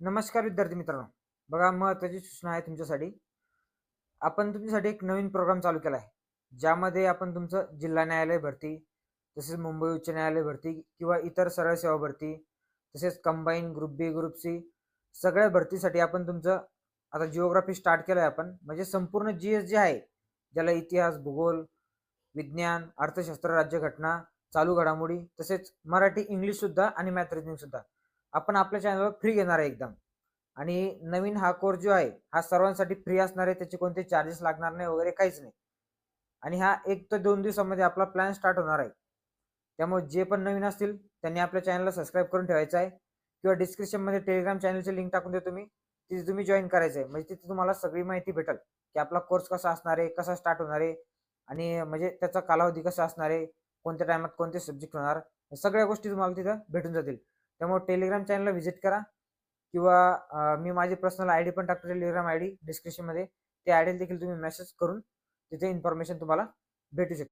नमस्कार विद्यार्थी मित्रांनो. बघा, महत्त्वाची सूचना आहे तुमच्यासाठी. आपण तुमच्यासाठी एक नवीन प्रोग्राम चालू केला आहे. ज्यामध्ये आपण तुमचं जिल्हा न्यायालय भरती, तसेच मुंबई उच्च न्यायालय भरती किंवा इतर सरळ सेवा भरती, तसेच कंबाईन ग्रुप बी, ग्रुप सी सगळ्या भरतीसाठी आपण तुमचं आता जिओग्राफी स्टार्ट केलं आहे आपण. म्हणजे संपूर्ण जी-एस जे आहे, ज्याला इतिहास, भूगोल, विज्ञान, अर्थशास्त्र, राज्यघटना, चालू घडामोडी तसेच मराठी, इंग्लिशसुद्धा आणि मॅथ रिझनिंगसुद्धा आपण आपल्या चॅनलवर फ्री घेणार आहे एकदम. आणि नवीन हा कोर्स जो आहे हा सर्वांसाठी फ्री असणार आहे. त्याचे कोणते चार्जेस लागणार नाही वगैरे काहीच नाही. आणि हा 1 ते 2 दिवसामध्ये आपला प्लॅन स्टार्ट होणार आहे. त्यामुळे जे पण नवीन असतील त्यांनी आपल्या चॅनलला सबस्क्राईब करून ठेवायचं आहे किंवा डिस्क्रिप्शनमध्ये टेलिग्राम चॅनलची लिंक टाकून देतो मी. तिथे तुम्ही जॉईन करायचं आहे. म्हणजे तिथे तुम्हाला सगळी माहिती भेटेल की आपला कोर्स कसा असणार आहे, कसा स्टार्ट होणार आहे आणि म्हणजे त्याचा कालावधी कसा असणार आहे, कोणत्या टायमात कोणते सब्जेक्ट होणार, सगळ्या गोष्टी तुम्हाला तिथं भेटून जातील. त्यामुळे टेलिग्राम चॅनलला व्हिजिट करा किंवा मी माझी पर्सनल आयडी पण टाकतो टेलिग्राम आयडी डिस्क्रिप्शनमध्ये. त्या आयडीला देखील तुम्ही मेसेज करून तिथे इन्फॉर्मेशन तुम्हाला भेटू शकते.